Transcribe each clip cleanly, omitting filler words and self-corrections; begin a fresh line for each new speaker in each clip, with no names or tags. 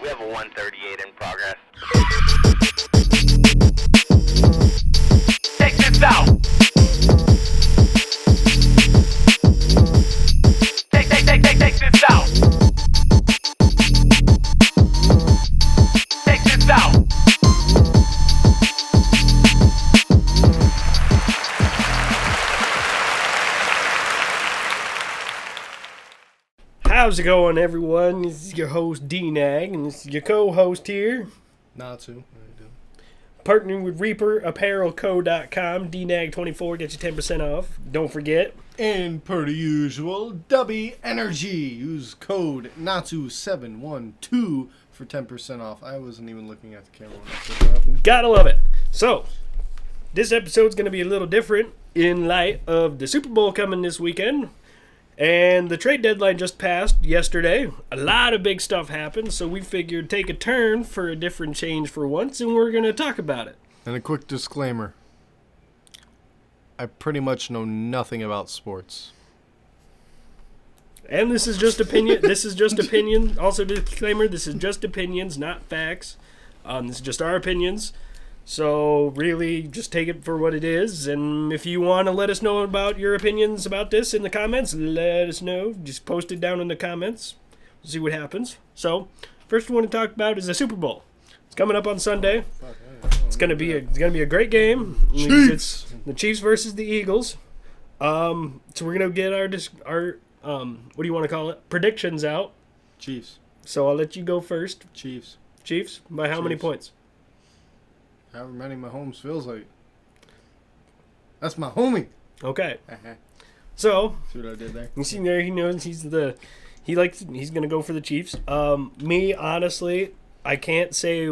We have a 138 in progress. Take this out! Take this out! Take this out!
How's it going, everyone? This is your host, D-Nag, and this is your co-host here.
Natsu.
Partnering with ReaperApparelCo.com. DNAG24 gets you 10% off. Don't forget.
And per usual, W Energy. Use code Natsu712 for 10% off. I wasn't even looking at the camera when I said that.
Gotta love it. So, this episode's going to be a little different in light of the Super Bowl coming this weekend. And the trade deadline just passed yesterday. A lot of big stuff happened, so we figured take a turn for a different change for once, and we're going to talk about it.
And a quick disclaimer. I pretty much know nothing about sports.
And this is just opinion. This is just opinion. Also, disclaimer: this is just opinions, not facts. This is just our opinions. So really, just take it for what it is. And if you want to let us know about your opinions about this in the comments, let us know. Just post it down in the comments. We'll see what happens. So, first we want to talk about is the Super Bowl. It's coming up on Sunday. It's gonna be a great game. It's the Chiefs versus the Eagles. So we're gonna get our what do you want to call it? Predictions out.
Chiefs.
So I'll let you go first.
Chiefs.
Chiefs by how many points?
However many Mahomes feels like. That's my homie.
Okay. So
See what I did there?
you see there, he knows he's gonna go for the Chiefs. Me honestly, I can't say.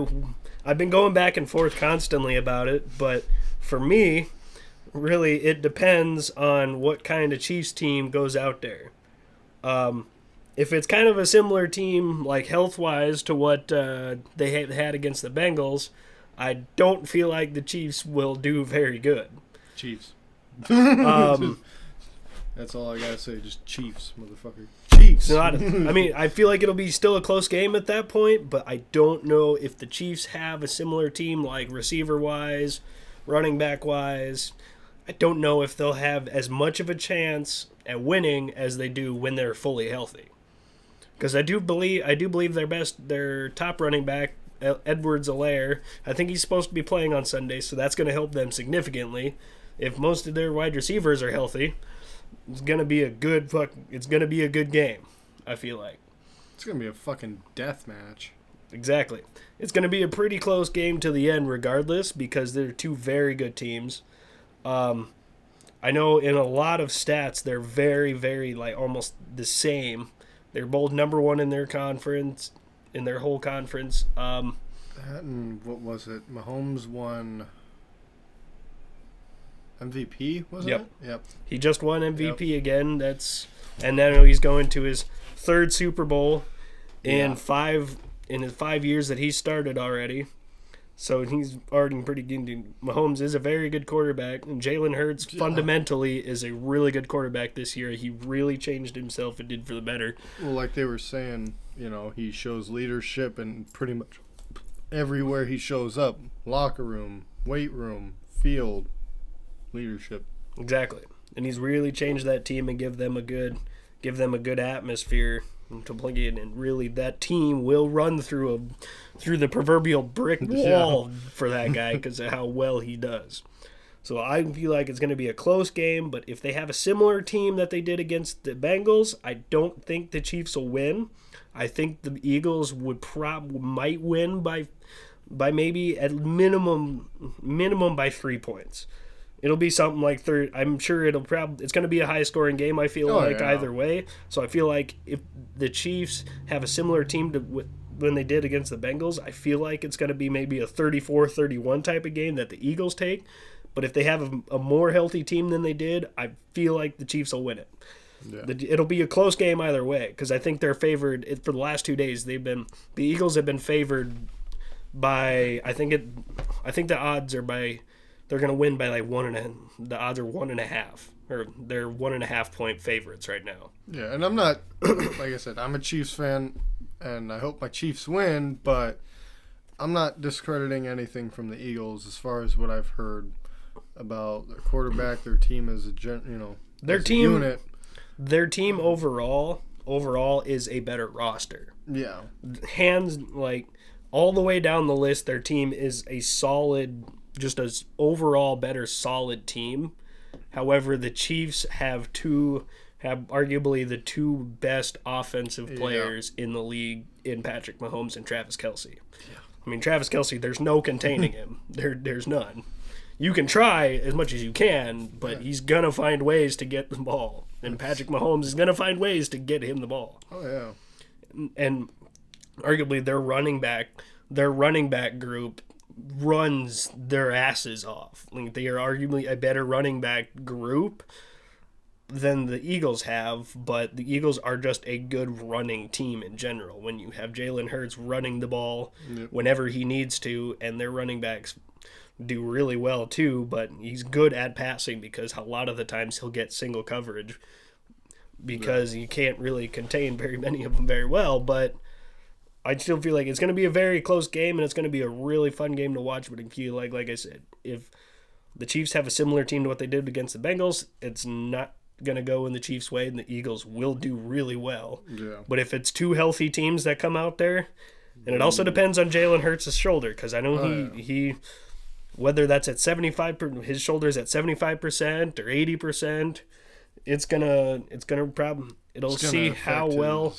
I've been going back and forth constantly about it, but for me, really, it depends on what kind of Chiefs team goes out there. If it's kind of a similar team, like health-wise, to what they had against the Bengals, I don't feel like the Chiefs will do very good.
Chiefs.
Um,
That's all I gotta say. Just Chiefs, motherfucker. Chiefs.
I feel like it'll be still a close game at that point, but I don't know if the Chiefs have a similar team, like receiver-wise, running back-wise. I don't know if they'll have as much of a chance at winning as they do when they're fully healthy. Because I do believe their top running back, Edwards-Helaire, I think he's supposed to be playing on Sunday, so that's going to help them significantly. If most of their wide receivers are healthy, it's going to be a good game, I feel like.
It's gonna be a fucking death match.
Exactly. It's going to be a pretty close game to the end regardless, because they're two very good teams. I know in a lot of stats they're very, very like almost the same. They're both number one in their conference, in their whole conference.
That and what was it? Mahomes won MVP, wasn't
Yep.
it? Yep.
He just won MVP again. And then he's going to his third Super Bowl in his 5 years that he started already. So he's already pretty good. Mahomes is a very good quarterback, and Jalen Hurts fundamentally is a really good quarterback this year. He really changed himself and did for the better.
Well, like they were saying, he shows leadership in pretty much everywhere he shows up. Locker room, weight room, field, leadership.
Exactly. And he's really changed that team and give them a good atmosphere to play in, and really that team will run through the proverbial brick wall for that guy because of how well he does. So I feel like it's going to be a close game, but if they have a similar team that they did against the Bengals, I don't think the Chiefs will win. I think the Eagles might win by maybe at minimum by 3 points. It'll be something like third. I'm sure it's going to be a high-scoring game, I feel either way. So I feel like if the Chiefs have a similar team to when they did against the Bengals, I feel like it's going to be maybe a 34-31 type of game that the Eagles take. But if they have a more healthy team than they did, I feel like the Chiefs will win it. Yeah. It'll be a close game either way, because I think they're favored for the last 2 days. The Eagles have been favored by I think the odds are they're going to win by like the odds are 1.5, or they're 1.5 point favorites right now.
Yeah, and I'm not like I said, I'm a Chiefs fan. and I hope my Chiefs win, but I'm not discrediting anything from the Eagles as far as what I've heard about their quarterback, their team as a
Their
as a
team
unit.
Their team overall is a better roster.
Yeah.
Hands like all the way down the list, their team is a solid, just as overall better solid team. However, the Chiefs have arguably the two best offensive players in the league in Patrick Mahomes and Travis Kelce. Yeah. I mean, Travis Kelce, there's no containing him. There's none. You can try as much as you can, but he's going to find ways to get the ball. And Patrick Mahomes is going to find ways to get him the ball.
Oh, yeah.
And arguably their running back group runs their asses off. Like, they are arguably a better running back group than the Eagles have, but the Eagles are just a good running team in general. When you have Jalen Hurts running the ball whenever he needs to, and their running backs do really well too, but he's good at passing because a lot of the times he'll get single coverage because you can't really contain very many of them very well. But I still feel like it's going to be a very close game, and it's going to be a really fun game to watch. But if you like I said, if the Chiefs have a similar team to what they did against the Bengals, it's not going to go in the Chiefs' way, and the Eagles will do really well.
Yeah.
But if it's two healthy teams that come out there, and it also depends on Jalen Hurts' shoulder, because I know he whether that's at 75%, his shoulder's at 75% or 80%, it'll see how well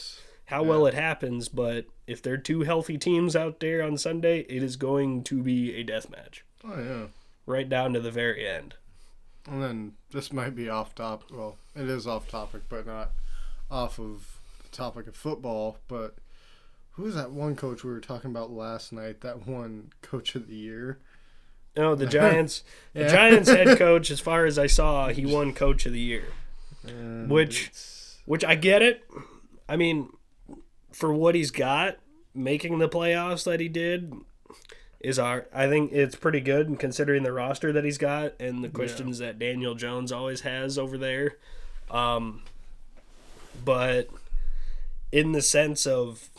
it happens. But if they're two healthy teams out there on Sunday, it is going to be a death match.
Oh, yeah.
Right down to the very end.
And then this might be off topic. Well, it is off topic, but not off of the topic of football. But who was that one coach we were talking about last night? That one coach of the year?
No, the Giants. The Giants head coach, as far as I saw, he won Coach of the Year. Which I get it. I mean, for what he's got, making the playoffs that he did I think it's pretty good considering the roster that he's got and the questions that Daniel Jones always has over there. But in the sense of,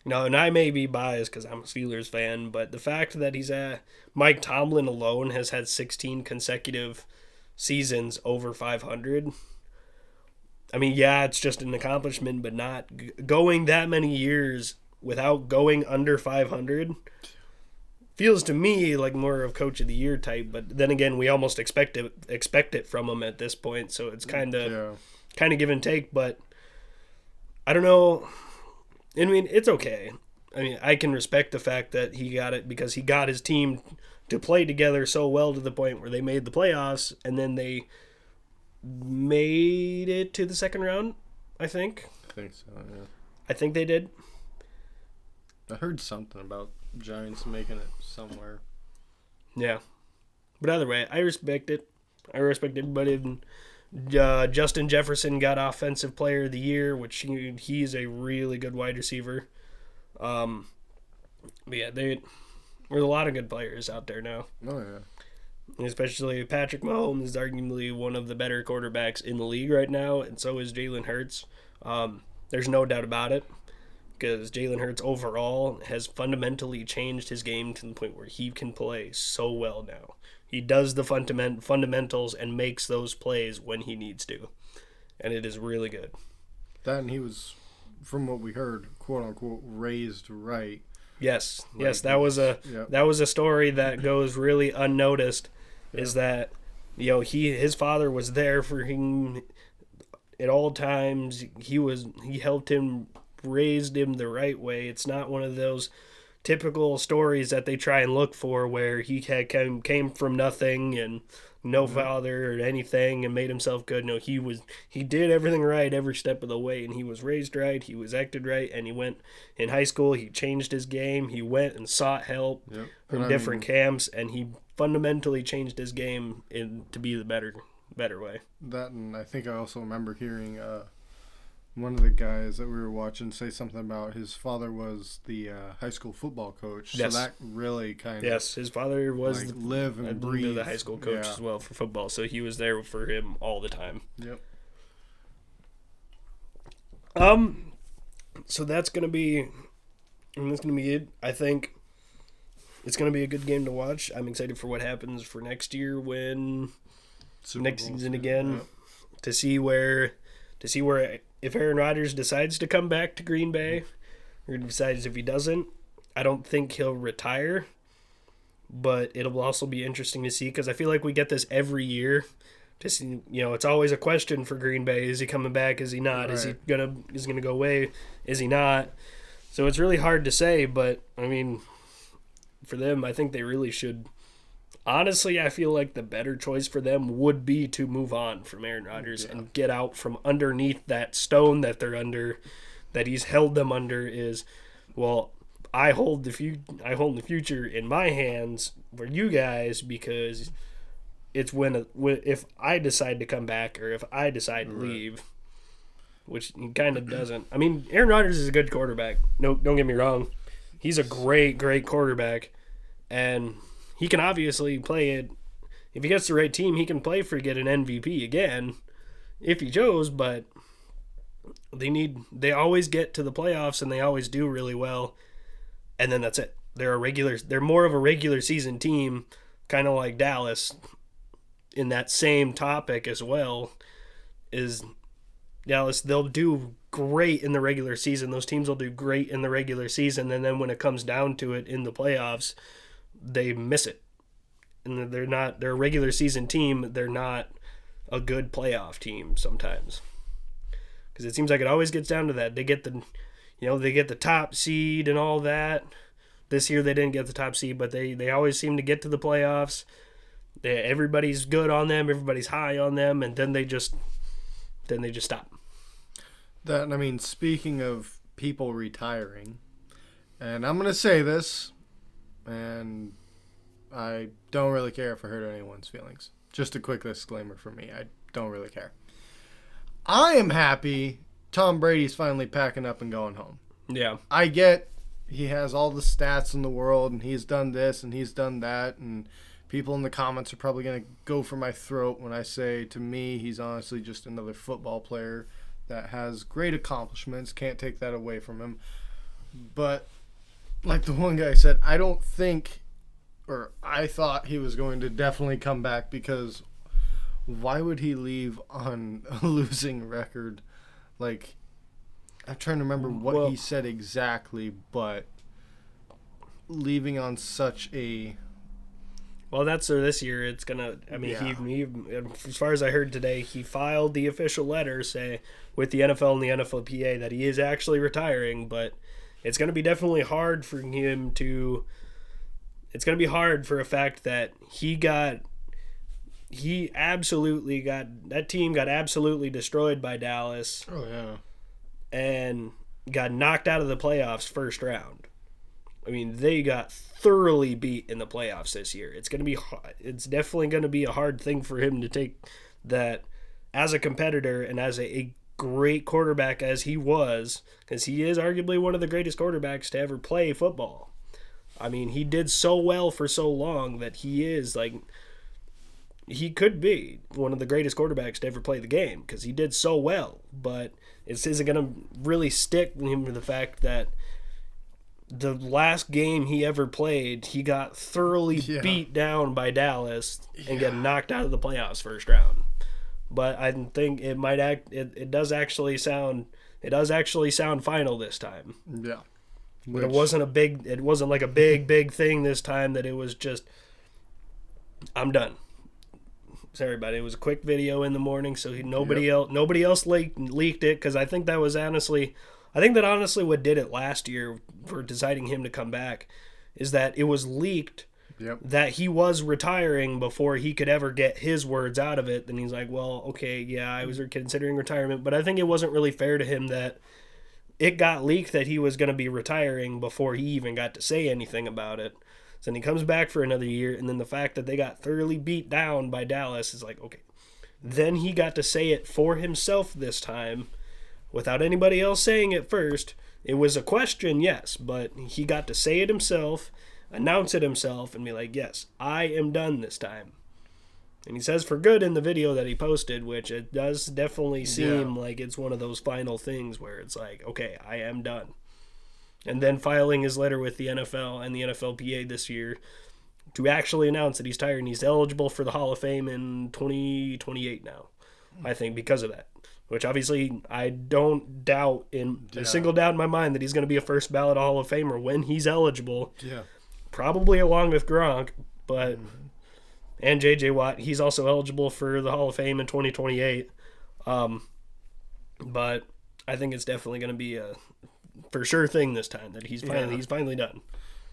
and I may be biased because I'm a Steelers fan, but the fact that Mike Tomlin alone has had 16 consecutive seasons over 500. I mean, yeah, it's just an accomplishment, but not going that many years without going under 500 feels to me like more of Coach of the Year type. But then again, we almost expect it from him at this point, so it's kind of give and take. But I don't know. I mean, it's okay. I mean, I can respect the fact that he got it because he got his team to play together so well to the point where they made the playoffs, and then they made it to the second round, I think.
I think so, yeah.
I think they did.
I heard something about Giants making it somewhere.
Yeah. But either way, I respect it. I respect everybody. Justin Jefferson got Offensive Player of the Year, which he's a really good wide receiver. But yeah, there's a lot of good players out there now.
Oh, yeah.
And especially Patrick Mahomes is arguably one of the better quarterbacks in the league right now, and so is Jalen Hurts. There's no doubt about it, because Jalen Hurts overall has fundamentally changed his game to the point where he can play so well now. He does the fundamentals and makes those plays when he needs to, and it is really good.
Then he was, from what we heard, quote unquote, raised right.
Yes, that was a story that goes really unnoticed. Is that his father was there for him at all times. He helped him, raised him the right way. It's not one of those typical stories that they try and look for where he came from nothing and no father or anything and made himself good. No, he did everything right every step of the way, and he was raised right, he was acted right, and he went in high school, he changed his game, he went and sought help from different camps, and he fundamentally changed his game to be the better way.
That, and I think I also remember hearing one of the guys that we were watching say something about his father was the high school football coach.
Yes.
So that really kind of...
Yes, his father was
live and breathe
the high school coach as well for football, so he was there for him all the time.
Yep.
So that's going to be it. I think it's going to be a good game to watch. I'm excited for what happens for next year when next season again to see where if Aaron Rodgers decides to come back to Green Bay or decides if he doesn't. I don't think he'll retire, but it'll also be interesting to see because I feel like we get this every year. To see, it's always a question for Green Bay: is he coming back? Is he not? Right. Is he gonna go away? Is he not? So it's really hard to say. But I mean, for them, I think they really should. Honestly, I feel like the better choice for them would be to move on from Aaron Rodgers and get out from underneath that stone that they're under, that he's held them under. Is I hold the future in my hands for you guys because it's if I decide to come back or if I decide to leave, which he kind of doesn't. I mean, Aaron Rodgers is a good quarterback. No, don't get me wrong. He's a great quarterback, and he can obviously play it. If he gets the right team, he can play for get an MVP again if he chose, but they always get to the playoffs and they always do really well. And then that's it. They're more of a regular season team, kind of like Dallas. In that same topic as well, is Dallas. They'll do great in the regular season. Those teams will do great in the regular season, and then when it comes down to it in the playoffs, they miss it. And they're a regular season team. They're not a good playoff team sometimes, because it seems like it always gets down to that. They get the top seed and all that. This year they didn't get the top seed, but they always seem to get to the playoffs. Everybody's good on them, everybody's high on them, and then they just stop.
Speaking of people retiring, and I'm gonna say this, and I don't really care if I hurt anyone's feelings. Just a quick disclaimer for me, I don't really care. I am happy Tom Brady's finally packing up and going home. Yeah. I get he has all the stats in the world, and he's done this, and he's done that, and people in the comments are probably going to go for my throat when I say, to me, he's honestly just another football player that has great accomplishments. Can't take that away from him. But like the one guy said, I thought he was going to definitely come back, because why would he leave on a losing record? Like, I'm trying to remember what he said exactly, but leaving on such a...
Well, that's this year. It's gonna. I mean, he as far as I heard today, he filed the official letter with the NFL and the NFLPA that he is actually retiring. But it's gonna be definitely hard for him to. It's gonna be hard for a fact that that team got absolutely destroyed by Dallas.
Oh yeah.
And got knocked out of the playoffs first round. I mean, they got thoroughly beat in the playoffs this year. It's definitely going to be a hard thing for him to take that as a competitor and as a great quarterback as he was, because he is arguably one of the greatest quarterbacks to ever play football. I mean, he did so well for so long that he could be one of the greatest quarterbacks to ever play the game, because he did so well. But it isn't going to really stick him to the fact that the last game he ever played, he got thoroughly beat down by Dallas and got knocked out of the playoffs first round. But I think it does actually sound final this time.
Yeah.
But it wasn't like a big thing this time, that it was just, I'm done. Sorry, buddy. It was a quick video in the morning, so nobody else leaked it, because I think that honestly what did it last year for deciding him to come back is that it was leaked that he was retiring before he could ever get his words out of it. Then he's like, well, okay, yeah, I was considering retirement, but I think it wasn't really fair to him that it got leaked that he was going to be retiring before he even got to say anything about it. So then he comes back for another year, and then the fact that they got thoroughly beat down by Dallas is like, okay. Then he got to say it for himself this time without anybody else saying it first. It was a question, yes, but he got to say it himself, announce it himself, and be like, yes, I am done this time. And he says for good in the video that he posted, which it does definitely seem like it's one of those final things where it's like, okay, I am done. And then filing his letter with the NFL and the NFLPA this year to actually announce that he's tired and he's eligible for the Hall of Fame in 2028 now, I think, because of that. Which obviously I don't doubt in a single doubt in my mind that he's going to be a first ballot Hall of Famer when he's eligible.
Yeah.
Probably along with Gronk, but and J.J. Watt. He's also eligible for the Hall of Fame in 2028. But I think it's definitely going to be a for sure thing this time that he's finally done.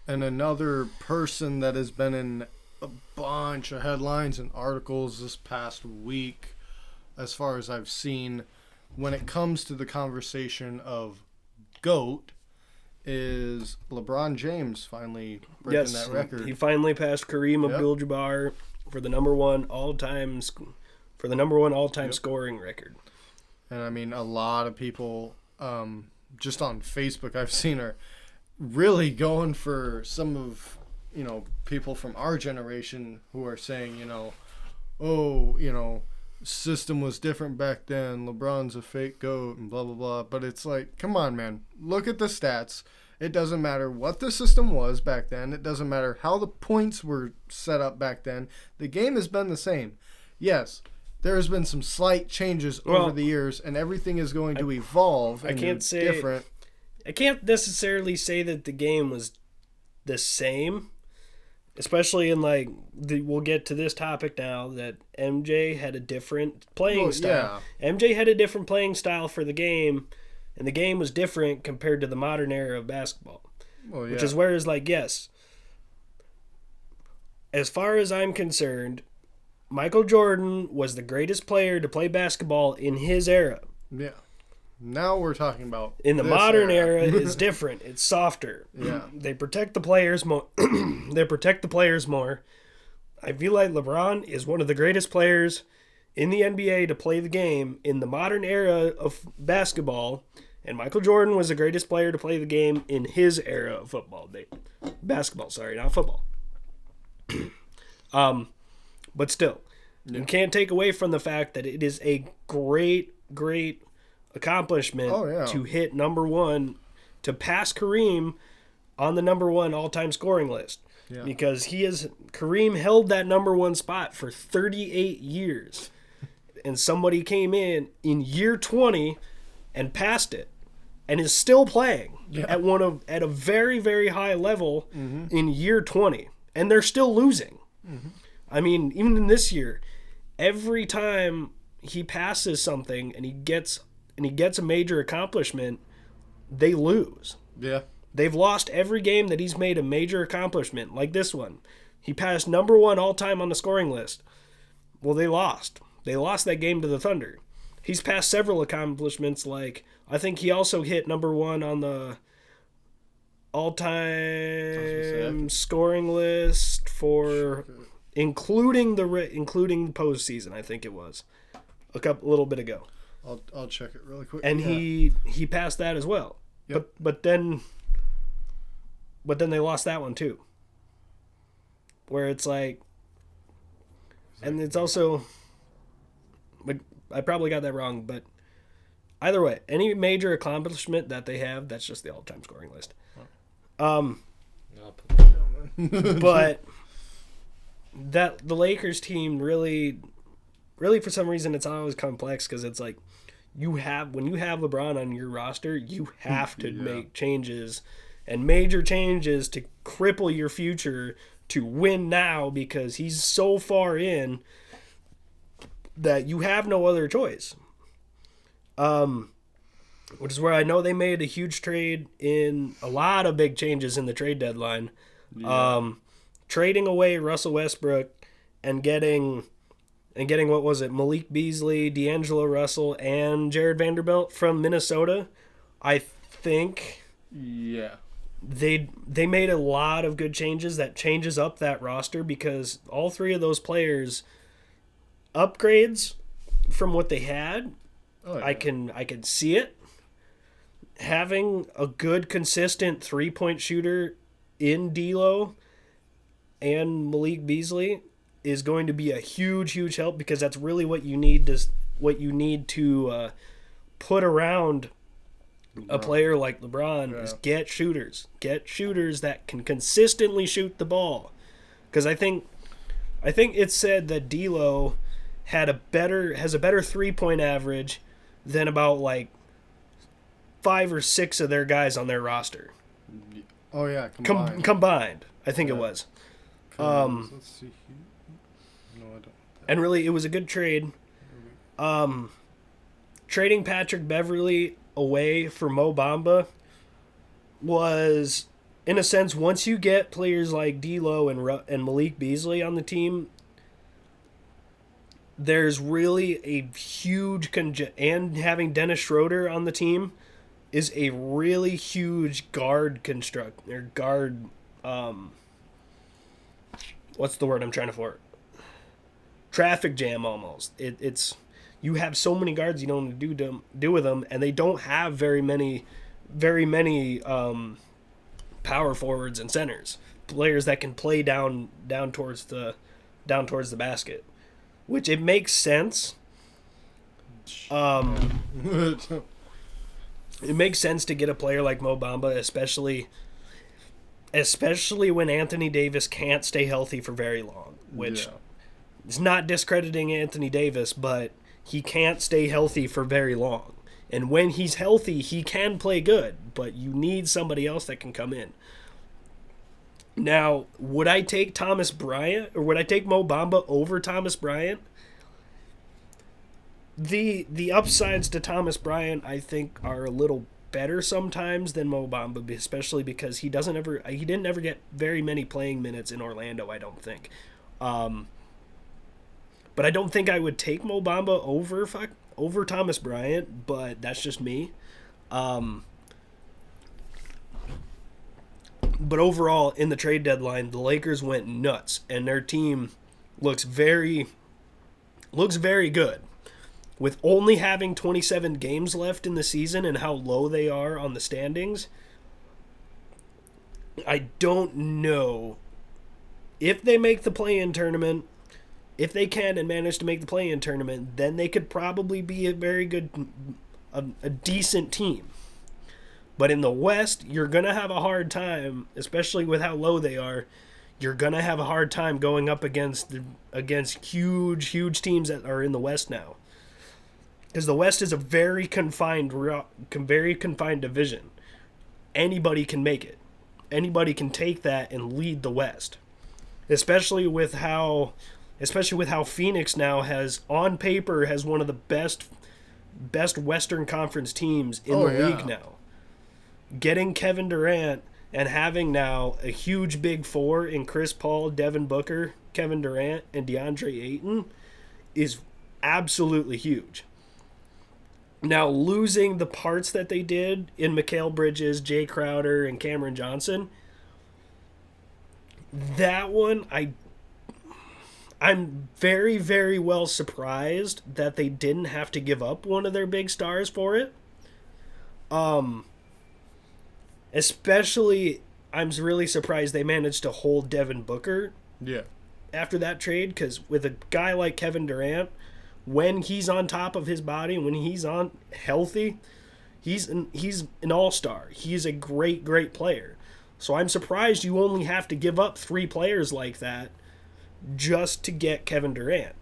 And another person that has been in a bunch of headlines and articles this past week, as far as I've seen, when it comes to the conversation of GOAT, is LeBron James finally breaking that record.
He finally passed Kareem Abdul-Jabbar for the number one all-time scoring record.
And I mean, a lot of people, just on Facebook, I've seen are really going for some of, people from our generation who are saying, system was different back then. LeBron's a fake GOAT and blah, blah, blah. But it's like, come on, man. Look at the stats. It doesn't matter what the system was back then. It doesn't matter how the points were set up back then. The game has been the same. Yes, there has been some slight changes over the years, and everything is going to evolve.
I can't necessarily say that the game was the same. Especially in we'll get to this topic now that MJ had a different playing style. Yeah. MJ had a different playing style for the game, and the game was different compared to the modern era of basketball. Which is where it's yes. As far as I'm concerned, Michael Jordan was the greatest player to play basketball in his era.
Yeah. Now we're talking about
in the modern era it's different. It's softer.
Yeah.
They protect the players more. I feel like LeBron is one of the greatest players in the NBA to play the game in the modern era of basketball, and Michael Jordan was the greatest player to play the game in his era of basketball, sorry, not football. But still, you can't take away from the fact that it is a great accomplishment to hit number one, to pass Kareem on the number one all-time scoring list. Yeah. Because Kareem held that number one spot for 38 years. And somebody came in year 20 and passed it and is still playing at a very, very high level in year 20. And they're still losing. Mm-hmm. I mean, even in this year, every time he passes something and he gets a major accomplishment, they lose. Yeah. They've lost every game that he's made a major accomplishment, like this one. He passed number one all-time on the scoring list. Well, they lost. They lost that game to the Thunder. He's passed several accomplishments, like I think he also hit number one on the all-time scoring list for including the postseason, I think it was. A little bit ago.
I'll check it really quick.
And he passed that as well. Yep. But then they lost that one too. Where it's like, and it's also, but I probably got that wrong, but either way, any major accomplishment that they have, that's just the all-time scoring list. But that the Lakers team really for some reason it's always complex because it's like when you have LeBron on your roster, you have to make changes and major changes to cripple your future to win now because he's so far in that you have no other choice. Which is where I know they made a huge trade in a lot of big changes in the trade deadline. Yeah. Trading away Russell Westbrook and getting what was it, Malik Beasley, D'Angelo Russell, and Jared Vanderbilt from Minnesota. I think they made a lot of good changes that changes up that roster because all three of those players upgrades from what they had. Oh, yeah. I can see it. Having a good, consistent three-point shooter in D'Lo and Malik Beasley is going to be a huge, huge help because that's really what you need to put around a player like LeBron is get shooters that can consistently shoot the ball. Because I think it's said that D'Lo has a better 3-point average than about like 5 or 6 of their guys on their roster.
Oh yeah,
Combined, I think it was.
Let's see. No, I don't.
And really, it was a good trade. Trading Patrick Beverley away for Mo Bamba was, in a sense, once you get players like D'Lo and Malik Beasley on the team, there's really a huge and having Dennis Schroeder on the team is a really huge guard what's the word I'm trying to for it? Traffic jam almost. It's you have so many guards you don't do with them, and they don't have very many power forwards and centers, players that can play down towards the basket, which it makes sense. It makes sense to get a player like Mo Bamba, especially when Anthony Davis can't stay healthy for very long, which is not discrediting Anthony Davis, but he can't stay healthy for very long. And when he's healthy, he can play good, but you need somebody else that can come in. Now, would I take Thomas Bryant, or would I take Mo Bamba over Thomas Bryant? The upsides to Thomas Bryant, I think, are a little better sometimes than Mo Bamba, especially because he didn't ever get very many playing minutes in Orlando, I don't think. But I don't think I would take Mo Bamba over Thomas Bryant, but that's just me. But overall, in the trade deadline, the Lakers went nuts, and their team looks very good. With only having 27 games left in the season and how low they are on the standings, I don't know if they make the play-in tournament. If they can and manage to make the play-in tournament, then they could probably be a very good, a decent team. But in the West, you're going to have a hard time, especially with how low they are. You're going to have a hard time going up against huge teams that are in the West now. Because the West is a very confined division. Anybody can make it. Anybody can take that and lead the West. Especially with how Phoenix now has, on paper, has one of the best Western Conference teams in the league now. Getting Kevin Durant and having now a huge big four in Chris Paul, Devin Booker, Kevin Durant, and DeAndre Ayton is absolutely huge. Now, losing the parts that they did in Mikal Bridges, Jay Crowder, and Cameron Johnson, that one, I'm very, very well surprised that they didn't have to give up one of their big stars for it. Especially, I'm really surprised they managed to hold Devin Booker after that trade, because with a guy like Kevin Durant, when he's on top of his body, when he's on healthy, he's an all-star. He's a great, great player. So I'm surprised you only have to give up 3 players like that just to get Kevin Durant.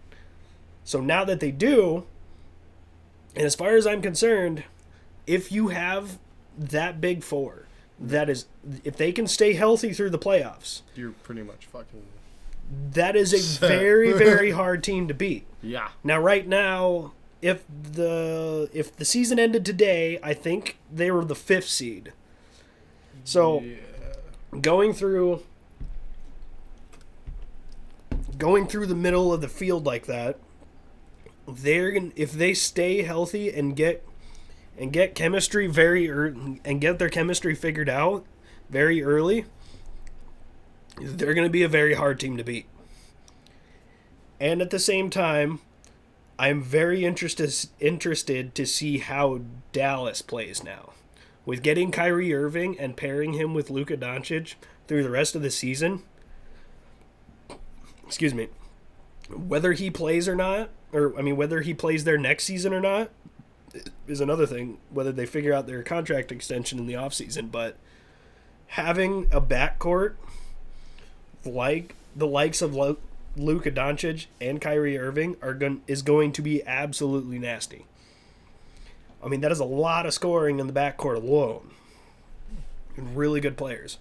So now that they do, and as far as I'm concerned, if you have that big four, that is, if they can stay healthy through the playoffs,
you're pretty much fucking...
That is a very, very hard team to beat.
Yeah.
Now, right now, if the season ended today, I think they were the 5th seed. So, going through the middle of the field like that, if they stay healthy and get chemistry very early, and get their chemistry figured out very early, they're going to be a very hard team to beat. And at the same time, I'm very interested to see how Dallas plays now. With getting Kyrie Irving and pairing him with Luka Doncic through the rest of the season, excuse me, Whether he plays or not, whether he plays there next season or not, is another thing. Whether they figure out their contract extension in the offseason. But having a backcourt like the likes of Luka Doncic and Kyrie Irving is going to be absolutely nasty. I mean, that is a lot of scoring in the backcourt alone. And really good players.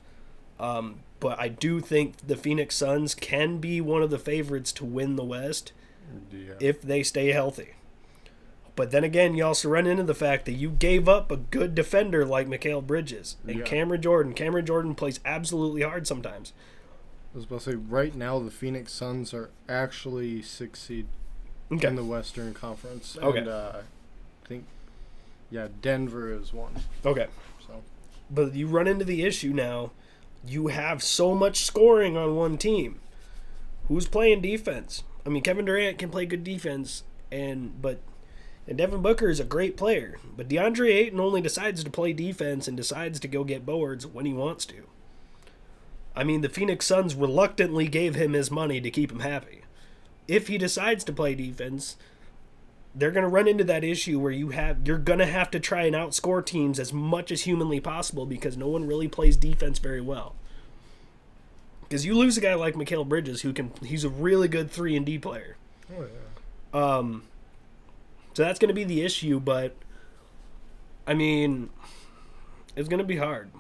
But I do think the Phoenix Suns can be one of the favorites to win the West if they stay healthy. But then again, you also run into the fact that you gave up a good defender like Mikal Bridges and Cameron Jordan. Cameron Jordan plays absolutely hard sometimes.
I was about to say, right now the Phoenix Suns are actually 6th seed in the Western Conference.
Okay.
And I think, Denver is 1.
Okay.
So,
but you run into the issue now. You have so much scoring on one team. Who's playing defense? I mean, Kevin Durant can play good defense, and Devin Booker is a great player. But DeAndre Ayton only decides to play defense and decides to go get boards when he wants to. I mean, the Phoenix Suns reluctantly gave him his money to keep him happy. If he decides to play defense, they're going to run into that issue where you're going to have to try and outscore teams as much as humanly possible because no one really plays defense very well. Because you lose a guy like Mikal Bridges he's a really good 3-and-D player.
oh yeah.
So that's going to be the issue, but I mean, it's going to be hard.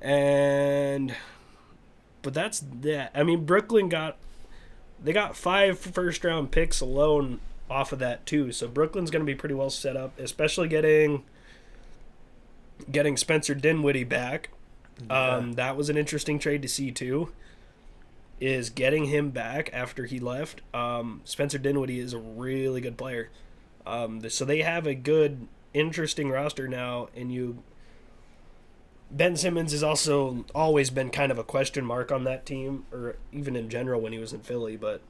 But that's that. I mean, Brooklyn got 5 first-round picks alone off of that too. So Brooklyn's going to be pretty well set up, especially getting Spencer Dinwiddie back. That was an interesting trade to see too. Is getting him back after he left. Spencer Dinwiddie is a really good player. So they have a good, interesting roster now, and Ben Simmons has also always been kind of a question mark on that team, or even in general when he was in Philly, but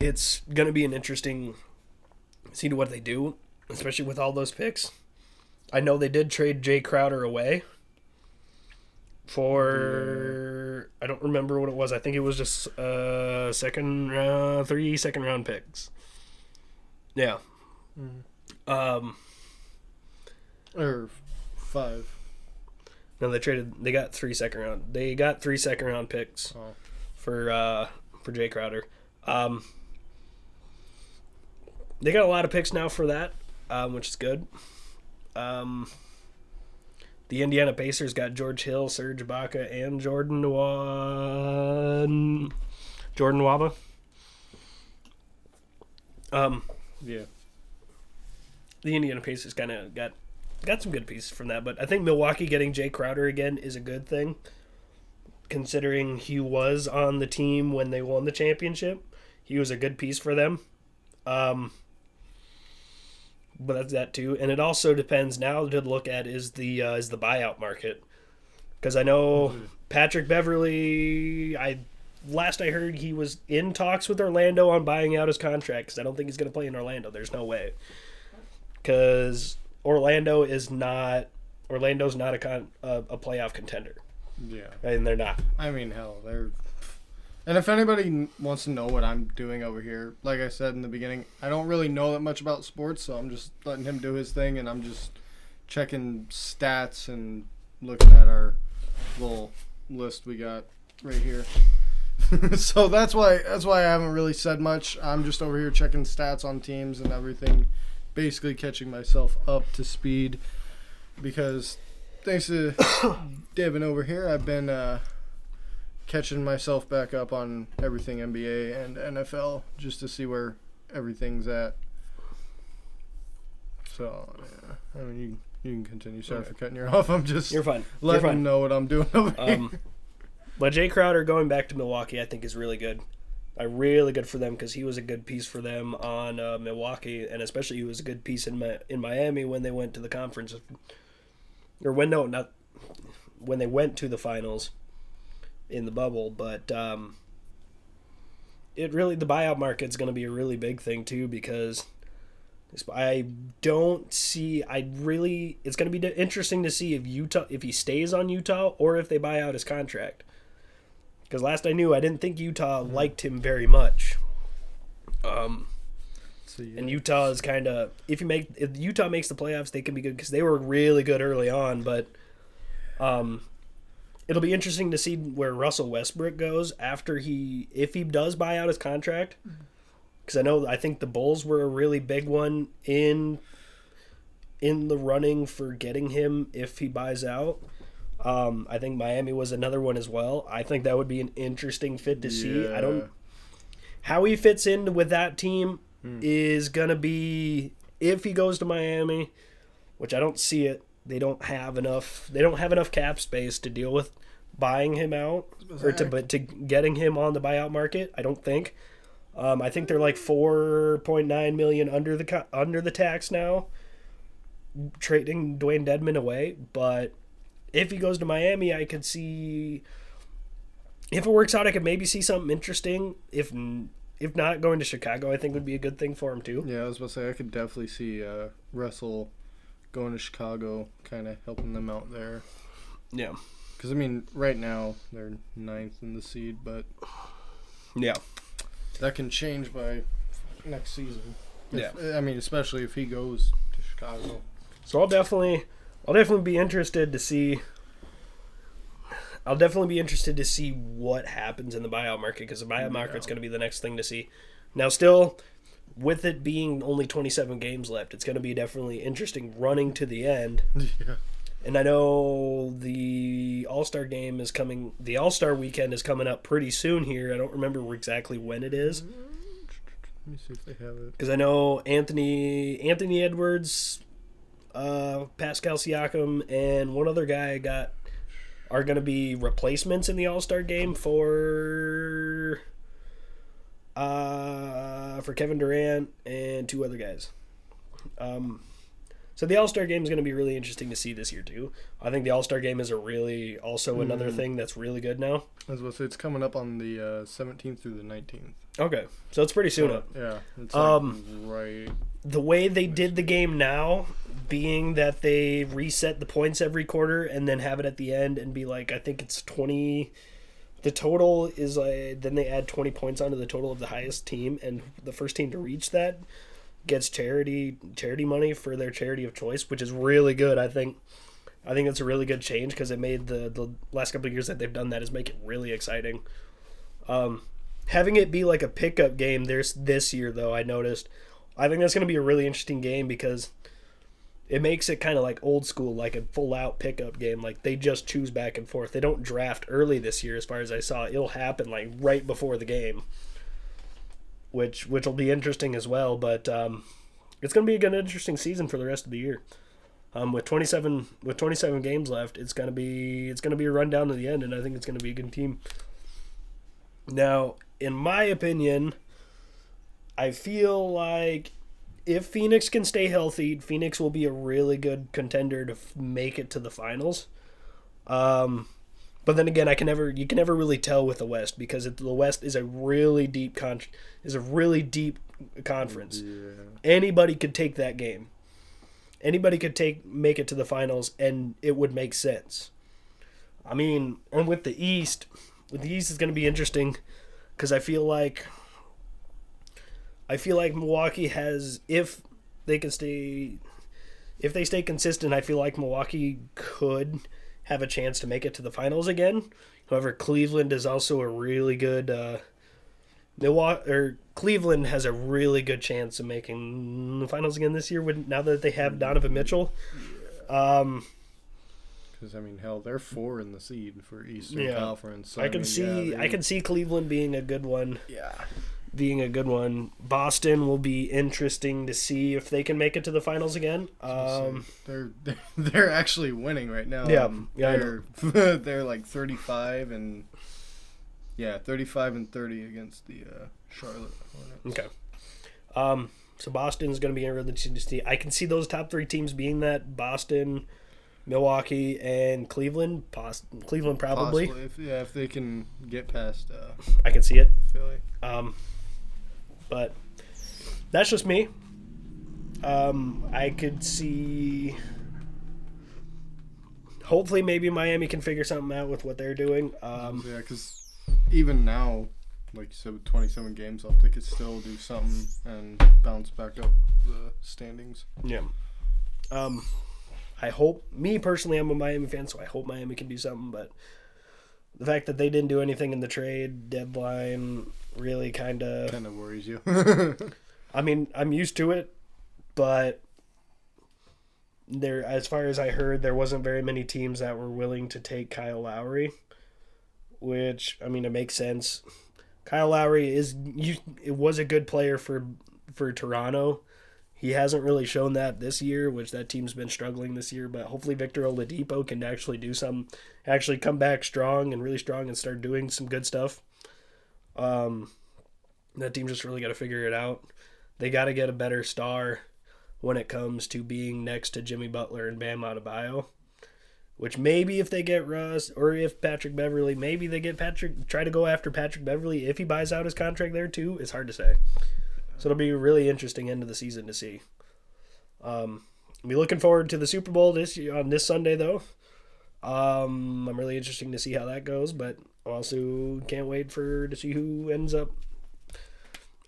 it's going to be an interesting see to what they do, especially with all those picks. I know they did trade Jay Crowder away for, I don't remember what it was. I think it was just 3 second-round picks. Yeah.
Or 5.
No, they got 3 second-round. They got 3 second-round picks for Jay Crowder. They got a lot of picks now for that, which is good. The Indiana Pacers got George Hill, Serge Ibaka, and Jordan Nwaba.
Yeah.
The Indiana Pacers kind of got some good pieces from that, but I think Milwaukee getting Jay Crowder again is a good thing, considering he was on the team when they won the championship. He was a good piece for them. But that's that too, and it also depends now to look at is the buyout market, because I know Patrick Beverley. Last I heard he was in talks with Orlando on buying out his contract because I don't think he's going to play in Orlando. There's no way, because Orlando's not a playoff contender.
Yeah,
and they're not.
I mean, hell, they're. And if anybody wants to know what I'm doing over here, like I said in the beginning, I don't really know that much about sports, so I'm just letting him do his thing, and I'm just checking stats and looking at our little list we got right here. So that's why I haven't really said much. I'm just over here checking stats on teams and everything, basically catching myself up to speed, because thanks to Devin over here, I've been catching myself back up on everything NBA and NFL just to see where everything's at. So, yeah. I mean, you can continue. Sorry for cutting you off. I'm just
You're fine.
letting them know what I'm doing over here.
But Jay Crowder going back to Milwaukee, I think, is really good. Really good for them because he was a good piece for them on Milwaukee, and especially he was a good piece in Miami when they went to the conference. When they went to the finals in the bubble, but the buyout market's going to be a really big thing too, because it's going to be interesting to see if he stays on Utah or if they buy out his contract, Because last I knew, I didn't think Utah liked him very much.
So, yeah.
And Utah is kind of if Utah makes the playoffs, they can be good because they were really good early on. But it'll be interesting to see where Russell Westbrook goes after if he does buy out his contract. Because I think the Bulls were a really big one in the running for getting him if he buys out. I think Miami was another one as well. I think that would be an interesting fit to see. I don't how he fits in with that team is gonna be if he goes to Miami, which I don't see it. They don't have enough cap space to deal with buying him out or to getting him on the buyout market. I don't think. I think they're like $4.9 million under the tax now, trading Dwayne Dedmon away. But if he goes to Miami, I could see if it works out, I could maybe see something interesting. If not, going to Chicago, I think would be a good thing for him too.
Yeah, I was about to say I could definitely see Russell going to Chicago, kind of helping them out there.
Yeah,
because I mean, right now they're 9th in the seed, but
yeah,
that can change by next season.
Yeah,
I mean, especially if he goes to Chicago.
So I'll definitely be interested to see. I'll definitely be interested to see what happens in the buyout market because the buyout market's going to be the next thing to see. Now, still, with it being only 27 games left, it's going to be definitely interesting running to the end.
Yeah.
And I know the All-Star game is coming. The All-Star weekend is coming up pretty soon here. I don't remember exactly when it is.
Let me see if they have it.
Because I know Anthony Edwards, Pascal Siakam, and one other guy are going to be replacements in the All-Star game for Kevin Durant and 2 other guys. So the All-Star game is going to be really interesting to see this year too. I think the All-Star game is another thing that's really good now.
I was about to say, it's coming up on the 17th through the 19th.
Okay, so it's pretty soon up.
Yeah, it's like right.
The way they did the game now, being that they reset the points every quarter and then have it at the end and be like, I think it's 20. The total is then they add 20 points onto the total of the highest team, and the first team to reach that gets charity money for their charity of choice, which is really good. I think that's a really good change because it made the last couple of years that they've done that is make it really exciting. Having it be like a pickup game this year though, I noticed. I think that's going to be a really interesting game because it makes it kind of like old school, like a full out pickup game. Like they just choose back and forth. They don't draft early this year, as far as I saw. It'll happen like right before the game, which will be interesting as well. But it's going to be a good, interesting season for the rest of the year. With 27 games left, it's going to be a run down to the end, and I think it's going to be a good team. Now, in my opinion, I feel like if Phoenix can stay healthy, Phoenix will be a really good contender to make it to the finals. But then again, you can never really tell with the West because the West is a really deep conference.
Yeah.
Anybody could take that game. Anybody could make it to the finals, and it would make sense. I mean, and with the East is going to be interesting because I feel like Milwaukee has, if they stay consistent, I feel like Milwaukee could have a chance to make it to the finals again. However, Cleveland is also a really good Cleveland has a really good chance of making the finals again this year now that they have Donovan Mitchell.
Because I mean, hell, they're 4 in the seed for Eastern Conference. So,
I can see Cleveland being a good one.
Yeah.
Being a good one. Boston will be interesting to see if they can make it to the finals again.
They're actually winning right now. They're like 35 and 30 against the Charlotte Hornets.
Okay. So Boston's going to be really interesting to see. I can see those top 3 teams being that: Boston, Milwaukee, and Cleveland. Cleveland probably.
Possibly, if they can get past.
I can see it.
Philly.
But that's just me. I could see. Hopefully, maybe Miami can figure something out with what they're doing.
Because even now, like you said, with 27 games left, they could still do something and bounce back up the standings.
Yeah. I hope, me personally, I'm a Miami fan, so I hope Miami can do something, but the fact that they didn't do anything in the trade deadline really kind of
worries you.
I mean, I'm used to it, but as far as I heard, there wasn't very many teams that were willing to take Kyle Lowry, which, I mean, it makes sense. Kyle Lowry it was a good player for Toronto. He hasn't really shown that this year, which that team's been struggling this year, but hopefully Victor Oladipo can actually do some, actually come back strong and really strong and start doing some good stuff. That team just really got to figure it out. They got to get a better star when it comes to being next to Jimmy Butler and Bam Adebayo, which maybe if they get Russ or if Patrick Beverly, maybe they get try to go after Patrick Beverly if he buys out his contract there too. It's hard to say. So it'll be a really interesting end of the season to see. I'll be looking forward to the Super Bowl on this Sunday though. I'm really interested to see how that goes, but also can't wait to see who ends up.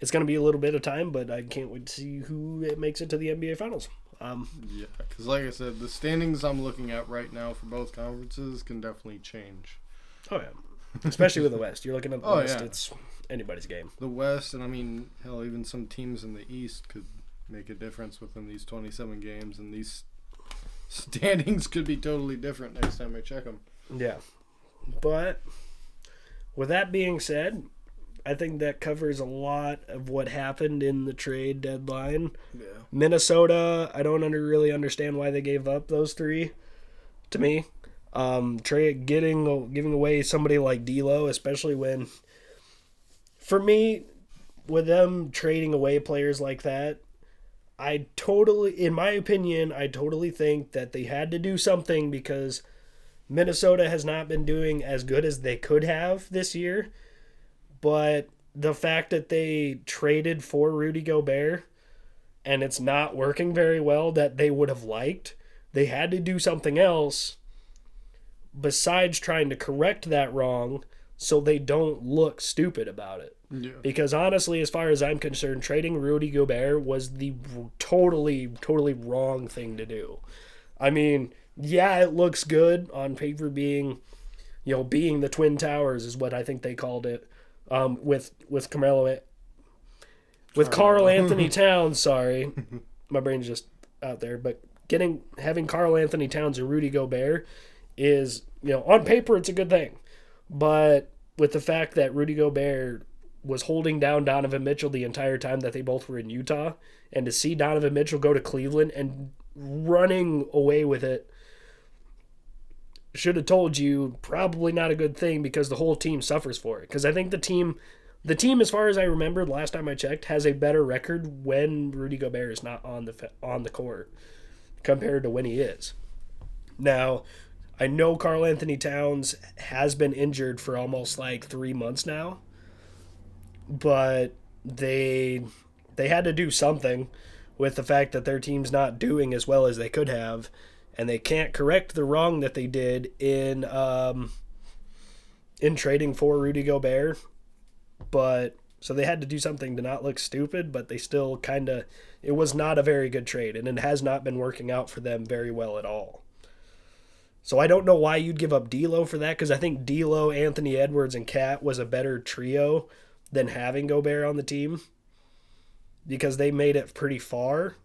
It's going to be a little bit of time, but I can't wait to see who makes it to the NBA Finals.
Yeah, because like I said, the standings I'm looking at right now for both conferences can definitely change.
Oh, yeah. Especially with the West. You're looking at the West,
yeah.
It's anybody's game.
The West, and I mean, hell, even some teams in the East could make a difference within these 27 games, and these standings could be totally different next time I check them.
Yeah. But with that being said, I think that covers a lot of what happened in the trade deadline.
Yeah.
Minnesota, I don't really understand why they gave up those three to me. Giving away somebody like D'Lo, especially when, for me, with them trading away players like that, in my opinion, I totally think that they had to do something because Minnesota has not been doing as good as they could have this year. But the fact that they traded for Rudy Gobert and it's not working very well that they would have liked, they had to do something else besides trying to correct that wrong so they don't look stupid about it.
Yeah.
Because honestly, as far as I'm concerned, trading Rudy Gobert was the totally wrong thing to do. I mean, yeah, it looks good on paper being the Twin Towers is what I think they called it. With Karl Anthony Towns, sorry, my brain's just out there. But having Karl Anthony Towns and Rudy Gobert is, on paper it's a good thing, but with the fact that Rudy Gobert was holding down Donovan Mitchell the entire time that they both were in Utah, and to see Donovan Mitchell go to Cleveland and running away with it. Should have told you probably not a good thing because the whole team suffers for it. Because I think the team, as far as I remember, the last time I checked, has a better record when Rudy Gobert is not on the court compared to when he is. Now, I know Karl Anthony Towns has been injured for almost like 3 months now, but they had to do something with the fact that their team's not doing as well as they could have. And they can't correct the wrong that they did in trading for Rudy Gobert. But so they had to do something to not look stupid, but they still it was not a very good trade, and it has not been working out for them very well at all. So I don't know why you'd give up D'Lo for that, because I think D'Lo, Anthony Edwards, and Cat was a better trio than having Gobert on the team, because they made it pretty far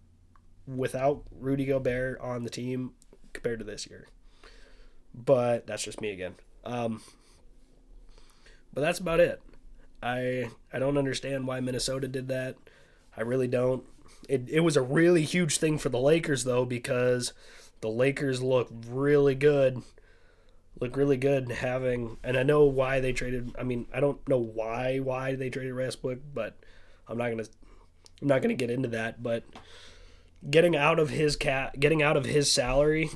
without Rudy Gobert on the team compared to this year. But that's just me again. But that's about it. I don't understand why Minnesota did that. I really don't. It was a really huge thing for the Lakers, though, because the Lakers look really good. And I know why they traded. I mean, I don't know why they traded Westbrook, but I'm not gonna get into that. But getting out of his salary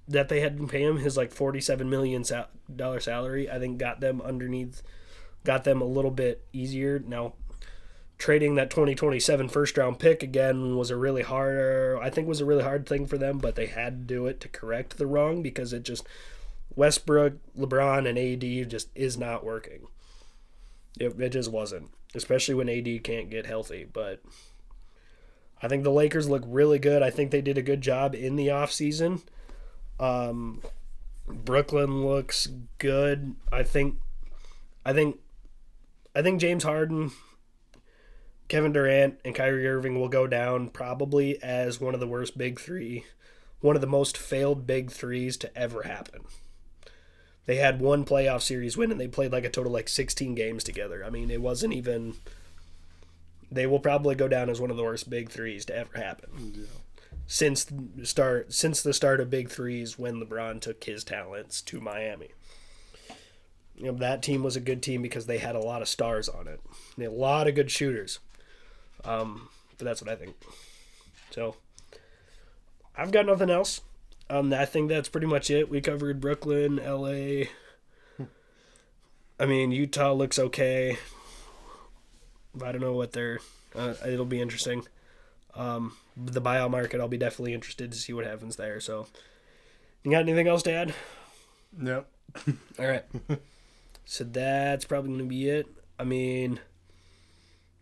that they had to pay him, his like $47 million salary, I think got them a little bit easier. Now, trading that 2027 first round pick again was a really hard thing for them, but they had to do it to correct the wrong because it just Westbrook, LeBron, and AD just is not working. It just wasn't, especially when AD can't get healthy. But I think the Lakers look really good. I think they did a good job in the offseason. Brooklyn looks good. I think James Harden, Kevin Durant, and Kyrie Irving will go down probably as one of the worst big three, one of the most failed big threes to ever happen. They had one playoff series win, and they played like a total 16 games together. I mean, it wasn't even. They will probably go down as one of the worst big threes to ever happen.
Yeah.
Since the start of big threes when LeBron took his talents to Miami. That team was a good team because they had a lot of stars on it. They had a lot of good shooters. But that's what I think. So I've got nothing else. I think that's pretty much it. We covered Brooklyn, LA. I mean, Utah looks okay. I don't know what they're. It'll be interesting. The buyout market, I'll be definitely interested to see what happens there. So, you got anything else to add?
Nope.
All right. So that's probably going to be it. I mean,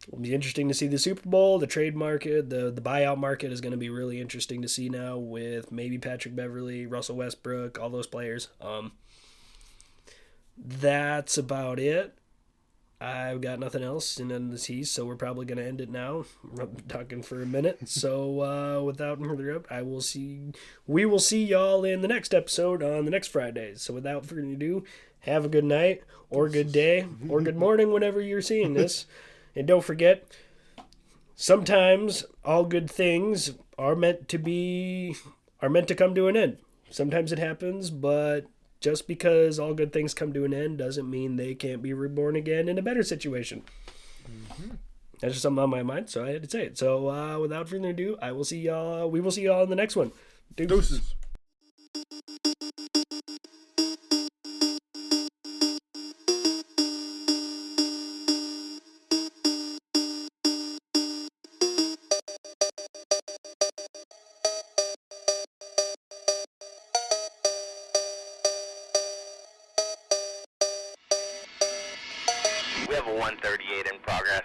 it'll be interesting to see the Super Bowl, the trade market, the buyout market is going to be really interesting to see now with maybe Patrick Beverley, Russell Westbrook, all those players. That's about it. I've got nothing else in the East, so we're probably going to end it now. I'm talking for a minute. So without further ado, we will see y'all in the next episode on the next Friday. So without further ado, have a good night or good day or good morning whenever you're seeing this. And don't forget, sometimes all good things are meant to come to an end. Sometimes it happens, but just because all good things come to an end doesn't mean they can't be reborn again in a better situation. Mm-hmm. That's just something on my mind, so I had to say it. So without further ado, we will see y'all in the next one.
Deuces.
We have a 138 in progress.